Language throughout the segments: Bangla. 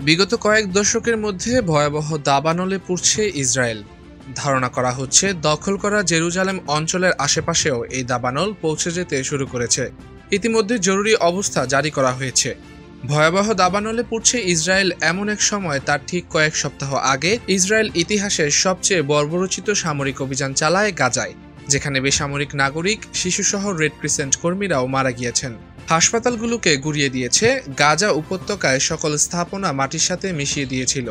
বিগত কয়েক দশকের মধ্যে ভয়াবহ দাবানলে পড়ছে ইসরায়েল। ধারণা করা হচ্ছে দখল করা জেরুজালেম অঞ্চলের আশেপাশেও এই দাবানল পৌঁছে যেতে শুরু করেছে। ইতিমধ্যে জরুরি অবস্থা জারি করা হয়েছে। ভয়াবহ দাবানলে পড়ছে ইসরায়েল এমন এক সময়, তার ঠিক কয়েক সপ্তাহ আগে ইসরায়েল ইতিহাসের সবচেয়ে বর্বরোচিত সামরিক অভিযান চালায় গাজায়, যেখানে বেসামরিক নাগরিক, শিশুসহ রেড ক্রিসেন্ট কর্মীরাও মারা গিয়েছেন। হাসপাতালগুলোকে গুঁড়িয়ে দিয়েছে, গাজা উপত্যকায় সকল স্থাপনা মাটির সাথে মিশিয়ে দিয়েছিল।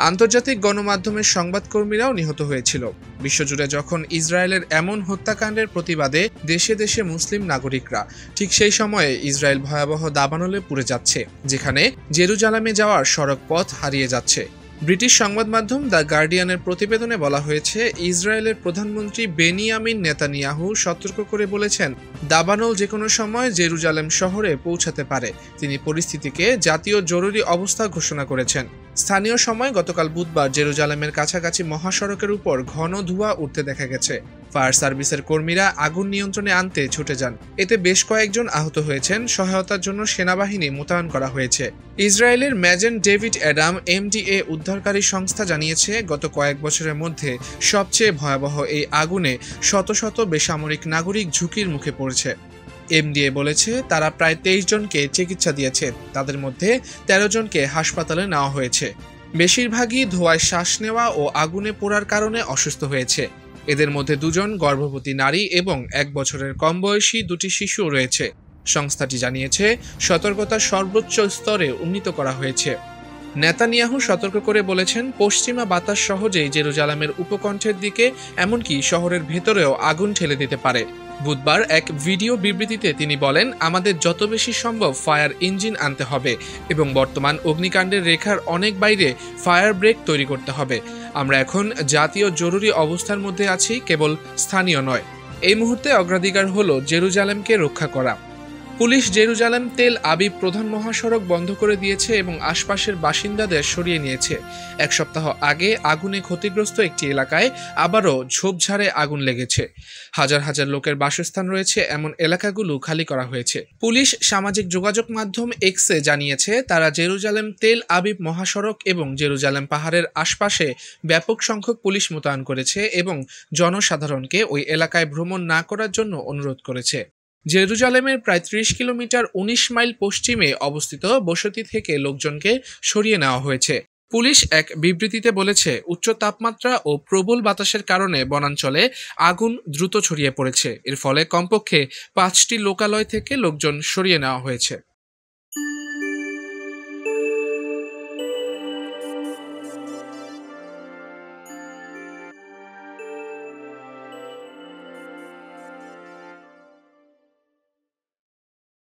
আন্তর্জাতিক গণমাধ্যমের সংবাদকর্মীরাও নিহত হয়েছিল। বিশ্বজুড়ে যখন ইসরায়েলের এমন হত্যাকাণ্ডের প্রতিবাদে দেশে দেশে মুসলিম নাগরিকরা, ঠিক সেই সময়ে ইসরায়েল ভয়াবহ দাবানলে পুড়ে যাচ্ছে, যেখানে জেরুজালেমে যাওয়ার সড়ক পথ হারিয়ে যাচ্ছে। ব্রিটিশ সংবাদ মাধ্যম দ্য গার্ডিয়ানের প্রতিবেদনে বলা হয়েছে, ইসরায়েলের প্রধানমন্ত্রী বেনিয়ামিন নেতানিয়াহু সতর্ক করে বলেছেন, দাবানল যে কোনো সময় জেরুজালেম শহরে পৌঁছাতে পারে। তিনি পরিস্থিতিকে জাতীয় জরুরি অবস্থা ঘোষণা করেছেন। স্থানীয় সময় গতকাল বুধবার জেরুজালেমের কাছাকাছি মহাসড়কের উপর ঘন ধোঁয়া উঠতে দেখা গেছে। ফায়ার সার্ভিসের কর্মীরা আগুন নিয়ন্ত্রণে আনতে ছুটে যান। এতে বেশ কয়েকজন আহত হয়েছেন। সহায়তার জন্য সেনাবাহিনী মোতায়েন করা হয়েছে। ইসরায়েলের ম্যাজেন ডেভিড অ্যাডাম MDA উদ্ধারকারী সংস্থা জানিয়েছে, গত কয়েক বছরের মধ্যে সবচেয়ে ভয়াবহ এই আগুনে শত শত বেসামরিক নাগরিক ঝুঁকির মুখে পড়েছে। MDA বলেছে, তারা প্রায় 23 জনকে চিকিৎসা দিয়েছে। তাদের মধ্যে 13 জনকে হাসপাতালে নেওয়া হয়েছে। বেশিরভাগই ধোঁয়ায় শ্বাস নেওয়া ও আগুনে পোড়ার কারণে অসুস্থ হয়েছে। এদের মধ্যে 2 জন গর্ভবতী নারী এবং 1 বছরের কম বয়সী 2টি শিশু রয়েছে। সংস্থাটি জানিয়েছে, সতর্কতা সর্বোচ্চ স্তরে উন্নীত করা হয়েছে। নেতানিয়াহু সতর্ক করে বলেছেন, পশ্চিমা বাতাস সহজেই জেরুজালেমের উপকণ্ঠের দিকে, এমনকি শহরের ভেতরেও আগুন ঠেলে দিতে পারে। বুধবার এক ভিডিও বিবৃতিতে তিনি বলেন, আমাদের যত বেশি সম্ভব ফায়ার ইঞ্জিন আনতে হবে এবং বর্তমান অগ্নিকাণ্ডের রেখার অনেক বাইরে ফায়ার ব্রেক তৈরি করতে হবে। আমরা এখন জাতীয় জরুরি অবস্থার মধ্যে আছি, কেবল স্থানীয় নয়। এই মুহূর্তে অগ্রাধিকার হলো জেরুজালেমকে রক্ষা করা। পুলিশ জেরুজালেম তেল আবিব প্রধান মহাসড়ক বন্ধ করে দিয়েছে এবং আশপাশের বাসিন্দাদের সরিয়ে নিয়েছে। 1 সপ্তাহ আগে আগুনে ক্ষতিগ্রস্ত একটি এলাকায় আবারও ঝোপঝাড়ে আগুন লেগেছে। হাজার হাজার লোকের বাসস্থান রয়েছে এমন এলাকাগুলো খালি করা হয়েছে। পুলিশ সামাজিক যোগাযোগ মাধ্যম এক্সে জানিয়েছে, তারা জেরুজালেম তেল আবিব মহাসড়ক এবং জেরুজালেম পাহাড়ের আশপাশে ব্যাপক সংখ্যক পুলিশ মোতায়েন করেছে এবং জনসাধারণকে ওই এলাকায় ভ্রমণ না করার জন্য অনুরোধ করেছে। জেরুজালেমের প্রায় 30 কিলোমিটার 19 মাইল পশ্চিমে অবস্থিত বসতি থেকে লোকজনকে সরিয়ে নেওয়া হয়েছে। পুলিশ এক বিবৃতিতে বলেছে, উচ্চ তাপমাত্রা ও প্রবল বাতাসের কারণে বনাঞ্চলে আগুন দ্রুত ছড়িয়ে পড়েছে। এর ফলে কমপক্ষে 5টি লোকালয় থেকে লোকজন সরিয়ে নেওয়া হয়েছে।